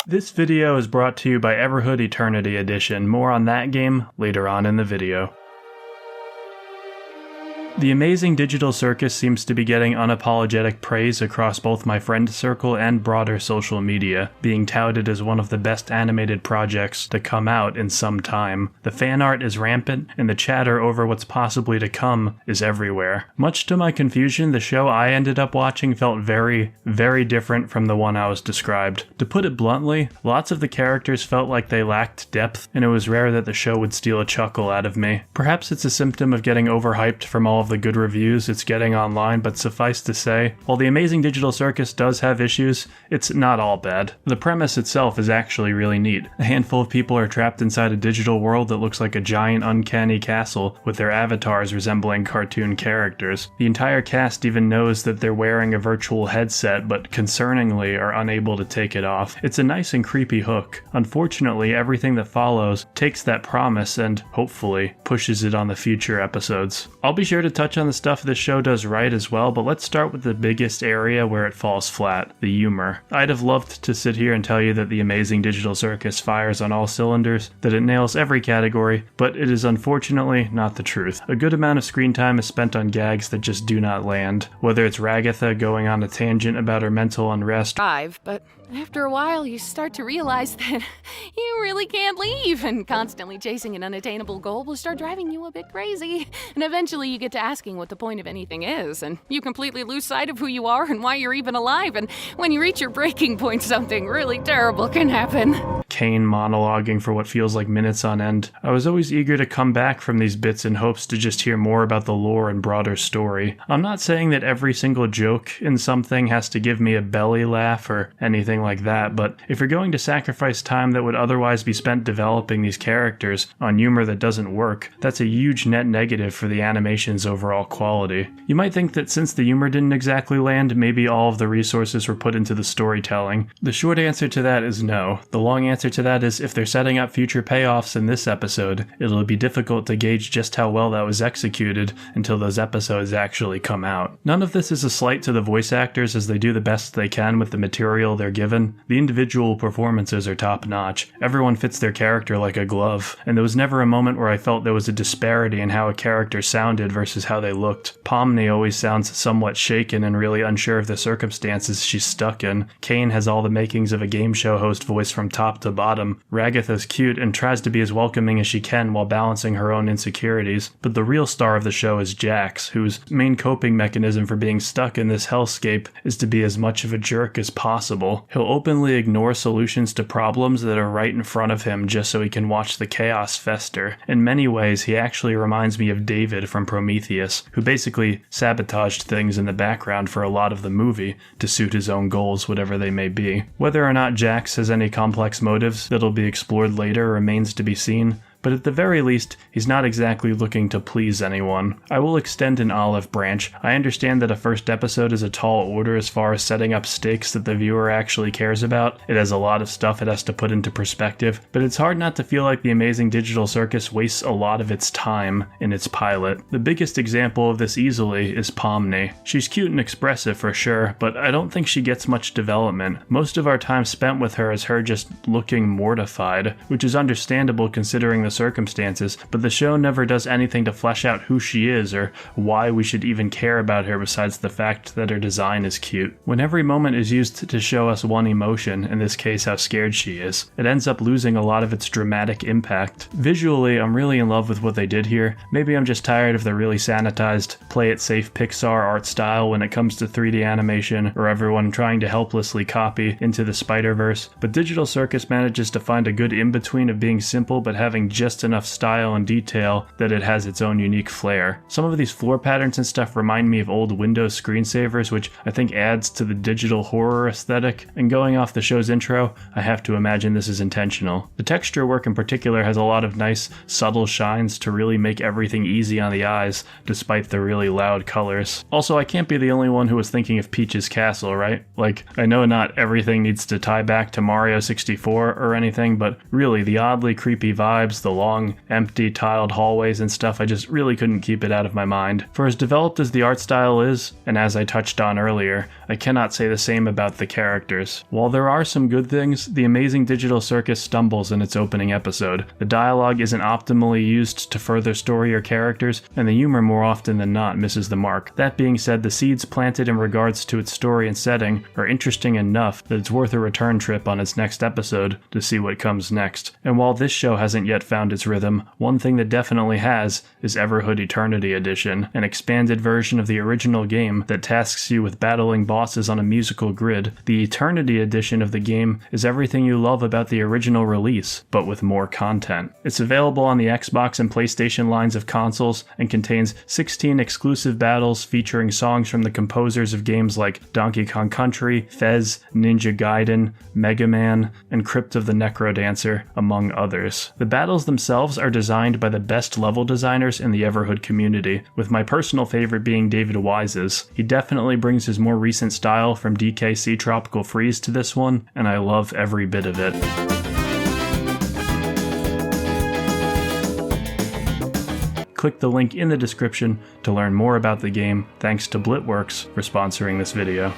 This video is brought to you by Everhood Eternity Edition. More on that game later on in the video. The Amazing Digital Circus seems to be getting unapologetic praise across both my friend circle and broader social media, being touted as one of the best animated projects to come out in some time. The fan art is rampant, and the chatter over what's possibly to come is everywhere. Much to my confusion, the show I ended up watching felt very, very different from the one I was described. To put it bluntly, lots of the characters felt like they lacked depth, and it was rare that the show would steal a chuckle out of me. Perhaps it's a symptom of getting overhyped from all of the good reviews it's getting online, but suffice to say, while The Amazing Digital Circus does have issues, it's not all bad. The premise itself is actually really neat. A handful of people are trapped inside a digital world that looks like a giant uncanny castle with their avatars resembling cartoon characters. The entire cast even knows that they're wearing a virtual headset, but concerningly are unable to take it off. It's a nice and creepy hook. Unfortunately, everything that follows takes that promise and, hopefully, pushes it on the future episodes. I'll be sure to touch on the stuff this show does right as well, but let's start with the biggest area where it falls flat, the humor. I'd have loved to sit here and tell you that The Amazing Digital Circus fires on all cylinders, that it nails every category, but it is unfortunately not the truth. A good amount of screen time is spent on gags that just do not land, whether it's Ragatha going on a tangent about her mental unrest, but after a while you start to realize that you really can't leave, and constantly chasing an unattainable goal will start driving you a bit crazy, and eventually you get to asking what the point of anything is, and you completely lose sight of who you are and why you're even alive, and when you reach your breaking point, something really terrible can happen. Kane monologuing for what feels like minutes on end. I was always eager to come back from these bits in hopes to just hear more about the lore and broader story. I'm not saying that every single joke in something has to give me a belly laugh or anything like that, but if you're going to sacrifice time that would otherwise be spent developing these characters on humor that doesn't work, that's a huge net negative for the animation's overall quality. You might think that since the humor didn't exactly land, maybe all of the resources were put into the storytelling. The short answer to that is no. The long answer to that is if they're setting up future payoffs in this episode, it'll be difficult to gauge just how well that was executed until those episodes actually come out. None of this is a slight to the voice actors, as they do the best they can with the material they're given. The individual performances are top-notch. Everyone fits their character like a glove, and there was never a moment where I felt there was a disparity in how a character sounded versus how they looked. Pomni always sounds somewhat shaken and really unsure of the circumstances she's stuck in. Kane has all the makings of a game show host voice from top to bottom. Ragatha's cute and tries to be as welcoming as she can while balancing her own insecurities, but the real star of the show is Jax, whose main coping mechanism for being stuck in this hellscape is to be as much of a jerk as possible. He'll openly ignore solutions to problems that are right in front of him just so he can watch the chaos fester. In many ways, he actually reminds me of David from Prometheus, who basically sabotaged things in the background for a lot of the movie to suit his own goals, whatever they may be. Whether or not Jax has any complex motives that'll be explored later remains to be seen, but at the very least, he's not exactly looking to please anyone. I will extend an olive branch. I understand that a first episode is a tall order as far as setting up stakes that the viewer actually cares about. It has a lot of stuff it has to put into perspective, but it's hard not to feel like The Amazing Digital Circus wastes a lot of its time in its pilot. The biggest example of this easily is Pomni. She's cute and expressive for sure, but I don't think she gets much development. Most of our time spent with her is her just looking mortified, which is understandable considering the circumstances, but the show never does anything to flesh out who she is or why we should even care about her besides the fact that her design is cute. When every moment is used to show us one emotion, in this case how scared she is, it ends up losing a lot of its dramatic impact. Visually, I'm really in love with what they did here. Maybe I'm just tired of the really sanitized, play-it-safe Pixar art style when it comes to 3D animation, or everyone trying to helplessly copy Into the Spider-Verse, but Digital Circus manages to find a good in-between of being simple but having just enough style and detail that it has its own unique flair. Some of these floor patterns and stuff remind me of old Windows screensavers, which I think adds to the digital horror aesthetic, and going off the show's intro, I have to imagine this is intentional. The texture work in particular has a lot of nice, subtle shines to really make everything easy on the eyes, despite the really loud colors. Also, I can't be the only one who was thinking of Peach's Castle, right? Like, I know not everything needs to tie back to Mario 64 or anything, but really, the oddly creepy vibes, the the long, empty, tiled hallways and stuff, I just really couldn't keep it out of my mind. For as developed as the art style is, and as I touched on earlier, I cannot say the same about the characters. While there are some good things, the Amazing Digital Circus stumbles in its opening episode. The dialogue isn't optimally used to further story or characters, and the humor more often than not misses the mark. That being said, the seeds planted in regards to its story and setting are interesting enough that it's worth a return trip on its next episode to see what comes next. And while this show hasn't yet found its rhythm, one thing that definitely has is Everhood Eternity Edition, an expanded version of the original game that tasks you with battling bosses on a musical grid. The Eternity Edition of the game is everything you love about the original release, but with more content. It's available on the Xbox and PlayStation lines of consoles and contains 16 exclusive battles featuring songs from the composers of games like Donkey Kong Country, Fez, Ninja Gaiden, Mega Man, and Crypt of the Necrodancer, among others. The battles themselves are designed by the best level designers in the Everhood community, with my personal favorite being David Wise's. He definitely brings his more recent style from DKC Tropical Freeze to this one, and I love every bit of it. Click the link in the description to learn more about the game. Thanks to Blitworks for sponsoring this video.